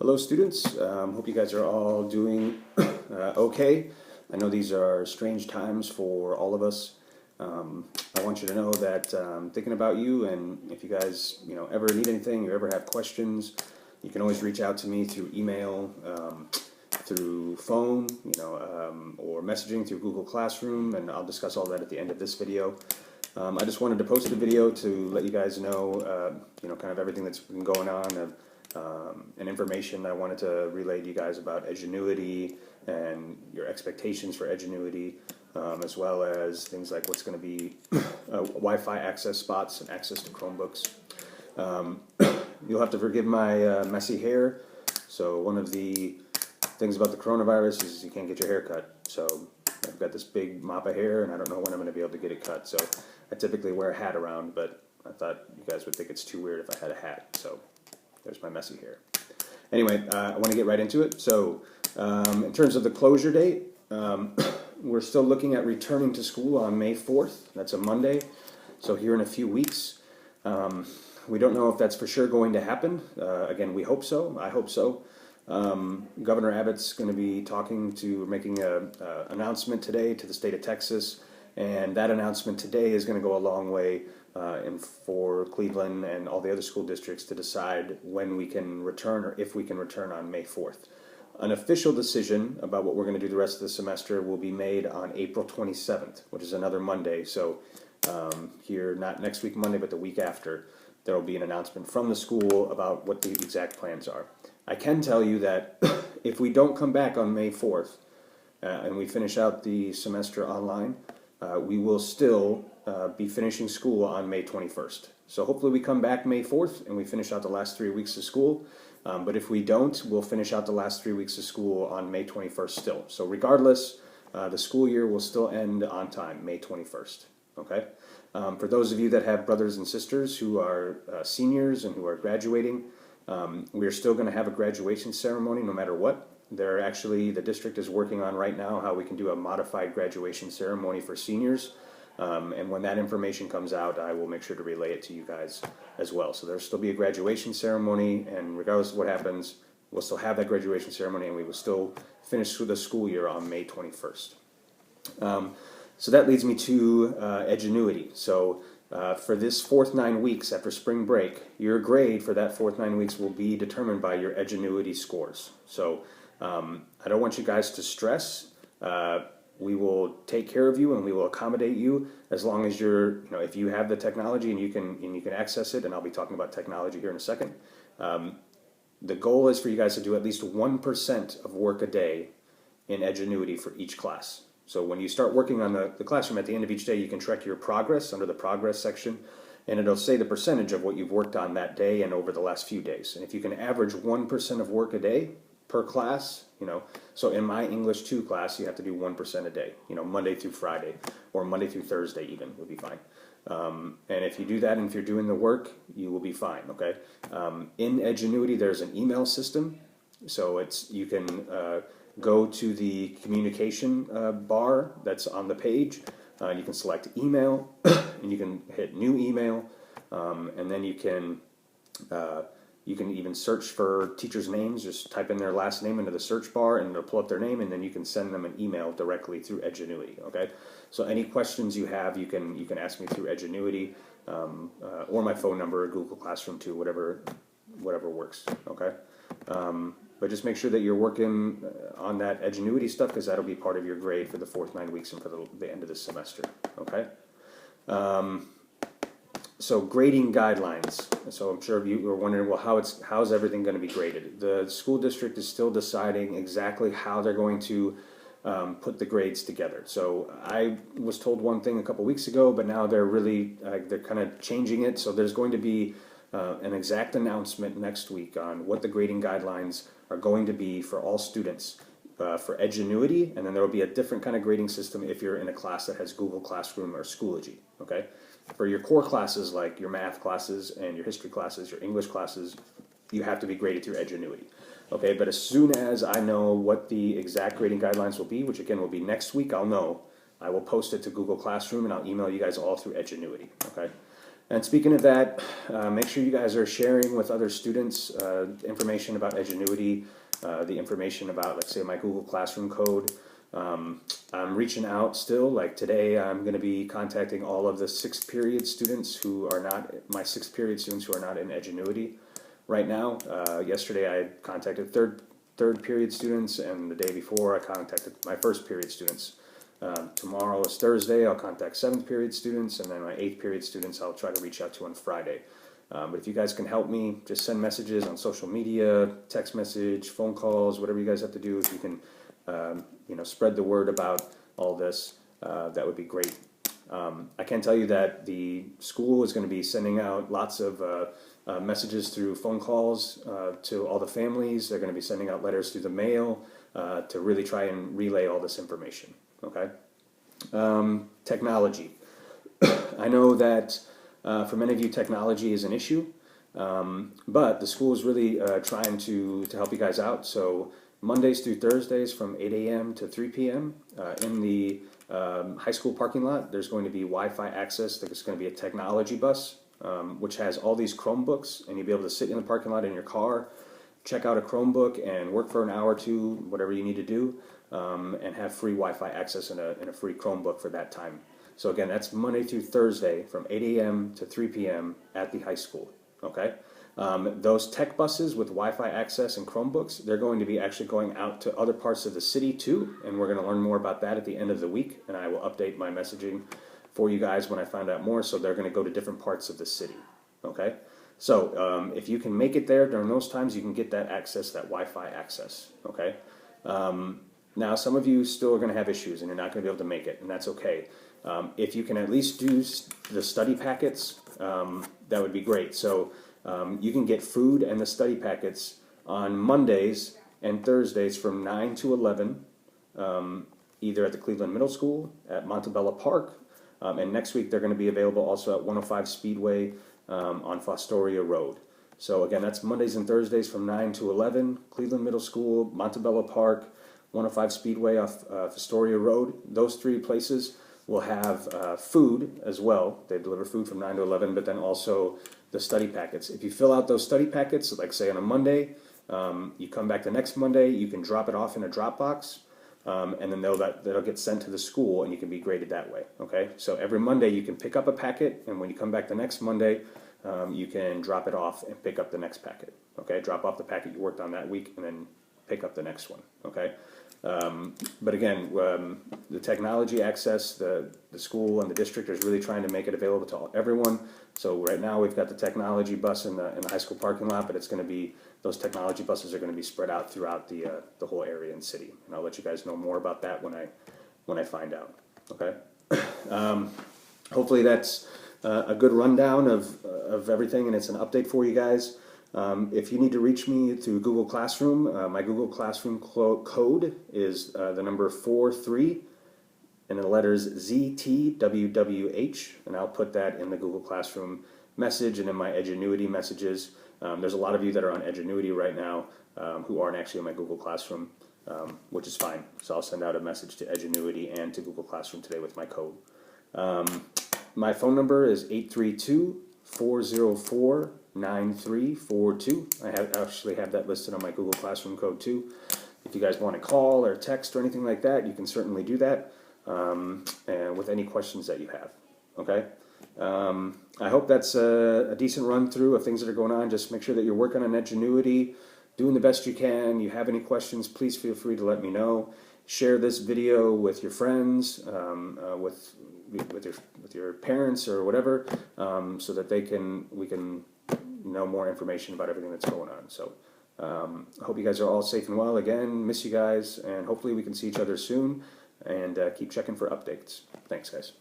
Hello students, hope you guys are all doing okay. I know these are strange times for all of us. I want you to know that I'm thinking about you, and if you guys ever need anything or ever have questions, you can always reach out to me through email, through phone, or messaging through Google Classroom, and I'll discuss all that at the end of this video. I just wanted to post a video to let you guys know, kind of everything that's been going on, and information I wanted to relay to you guys about Edgenuity and your expectations for Edgenuity, as well as things like what's going to be Wi-Fi access spots and access to Chromebooks. You'll have to forgive my messy hair. So one of the things about the coronavirus is you can't get your hair cut. So I've got this big mop of hair, and I don't know when I'm going to be able to get it cut. So I typically wear a hat around, but I thought you guys would think it's too weird if I had a hat. So there's my messy hair. Anyway, I want to get right into it. So in terms of the closure date, we're still looking at returning to school on May 4th. That's a Monday. So here in a few weeks. We don't know if that's for sure going to happen. Again, we hope so. I hope so. Governor Abbott's going to be making an announcement today to the state of Texas. And that announcement today is going to go a long way for Cleveland and all the other school districts to decide when we can return or if we can return on May 4th. An official decision about what we're going to do the rest of the semester will be made on April 27th, which is another Monday. So here, not next week Monday, but the week after, there will be an announcement from the school about what the exact plans are. I can tell you that if we don't come back on May 4th and we finish out the semester online, we will still be finishing school on May 21st. So hopefully we come back May 4th and we finish out the last 3 weeks of school. But if we don't, we'll finish out the last 3 weeks of school on May 21st still. So regardless, the school year will still end on time, May 21st. Okay? For those of you that have brothers and sisters who are seniors and who are graduating, we're still going to have a graduation ceremony no matter what. The district is working on right now how we can do a modified graduation ceremony for seniors. And when that information comes out, I will make sure to relay it to you guys as well. So there'll still be a graduation ceremony, and regardless of what happens, we'll still have that graduation ceremony, and we will still finish the school year on May 21st. So that leads me to Edgenuity. So for this fourth 9 weeks after spring break, your grade for that fourth 9 weeks will be determined by your Edgenuity scores. So I don't want you guys to stress. We will take care of you and we will accommodate you as long as if you have the technology and you can access it, and I'll be talking about technology here in a second. The goal is for you guys to do at least 1% of work a day in Edgenuity for each class. So when you start working on the classroom, at the end of each day, you can track your progress under the progress section, and it'll say the percentage of what you've worked on that day and over the last few days. And if you can average 1% of work a day per class, so in my English 2 class, you have to do 1% a day, Monday through Friday, or Monday through Thursday even would be fine. And if you do that, and if you're doing the work, you will be fine, okay? In Edgenuity, there's an email system, so you can go to the communication bar that's on the page, you can select email, and you can hit new email, and then you can even search for teachers' names. Just type in their last name into the search bar, and it'll pull up their name, and then you can send them an email directly through Edgenuity. Okay, so any questions you have, you can ask me through Edgenuity, or my phone number, Google Classroom too, whatever works. Okay, but just make sure that you're working on that Edgenuity stuff, because that'll be part of your grade for the fourth 9 weeks and for the end of this semester. Okay. So grading guidelines. So I'm sure you are wondering, well, how's everything going to be graded? The school district is still deciding exactly how they're going to put the grades together. So I was told one thing a couple weeks ago, but now they're kind of changing it. So there's going to be an exact announcement next week on what the grading guidelines are going to be for all students for Edgenuity, and then there will be a different kind of grading system if you're in a class that has Google Classroom or Schoology. Okay. For your core classes, like your math classes and your history classes, your English classes, you have to be graded through Edgenuity. Okay, but as soon as I know what the exact grading guidelines will be, which again will be next week, I will post it to Google Classroom, and I'll email you guys all through Edgenuity. Okay, And speaking of that, make sure you guys are sharing with other students information about Edgenuity, the information about, let's say, my Google Classroom code. I'm reaching out still. Like today, I'm going to be contacting all of the sixth period students who are not, my sixth period students who are not in Edgenuity right now. Yesterday, I contacted third period students, and the day before, I contacted my first period students. Tomorrow is Thursday. I'll contact seventh period students, and then my eighth period students I'll try to reach out to on Friday. But if you guys can help me, just send messages on social media, text message, phone calls, whatever you guys have to do. If you can, spread the word about all this, that would be great. I can tell you that the school is going to be sending out lots of messages through phone calls to all the families. They're going to be sending out letters through the mail to really try and relay all this information. Okay. Technology. I know that for many of you, technology is an issue, but the school is really trying to help you guys out. So Mondays through Thursdays from 8 a.m. to 3 p.m. In the high school parking lot, there's going to be Wi-Fi access. There's going to be a technology bus, which has all these Chromebooks, and you'll be able to sit in the parking lot in your car, check out a Chromebook, and work for an hour or two, whatever you need to do, and have free Wi-Fi access and a free Chromebook for that time. So again, that's Monday through Thursday from 8 a.m. to 3 p.m. at the high school. Okay. Those tech buses with Wi-Fi access and Chromebooks, they're going to be actually going out to other parts of the city too, and we're going to learn more about that at the end of the week, and I will update my messaging for you guys when I find out more. So they're going to go to different parts of the city. Okay. So if you can make it there during those times, you can get that access, that Wi-Fi access. Okay. Now, some of you still are going to have issues, and you're not going to be able to make it, and that's okay. If you can at least do the study packets, that would be great. So you can get food and the study packets on Mondays and Thursdays from 9 to 11, either at the Cleveland Middle School, at Montebello Park, and next week they're going to be available also at 105 Speedway on Fostoria Road. So again, that's Mondays and Thursdays from 9 to 11, Cleveland Middle School, Montebello Park, 105 Speedway off Fostoria Road. Those three places will have food as well. They deliver food from 9 to 11, but then also the study packets. If you fill out those study packets, like say on a Monday, you come back the next Monday, you can drop it off in a Dropbox, and then that'll get sent to the school, and you can be graded that way. Okay, so every Monday you can pick up a packet, and when you come back the next Monday, you can drop it off and pick up the next packet. Okay, drop off the packet you worked on that week, and then pick up the next one. Okay. But again, the technology access, the school and the district is really trying to make it available to everyone. So right now we've got the technology bus in the high school parking lot, but it's going to be, those technology buses are going to be spread out throughout the whole area and city. And I'll let you guys know more about that when I find out. Okay. Hopefully that's a good rundown of everything, and it's an update for you guys. If you need to reach me through Google Classroom, my Google Classroom code is the number 43 and the letters ZTWWH, and I'll put that in the Google Classroom message and in my Edgenuity messages. There's a lot of you that are on Edgenuity right now who aren't actually in my Google Classroom, which is fine. So I'll send out a message to Edgenuity and to Google Classroom today with my code. My phone number is 832-404-9342. I actually have that listed on my Google Classroom code too. If you guys want to call or text or anything like that, you can certainly do that, and with any questions that you have. Okay. I hope that's a decent run through of things that are going on. Just make sure that you're working on Edgenuity, doing the best you can. You have any questions, please feel free to let me know. Share this video with your friends, with your parents or whatever, so that we can know more information about everything that's going on. So I hope you guys are all safe and well. Again, miss you guys, and hopefully we can see each other soon, and keep checking for updates. Thanks, guys.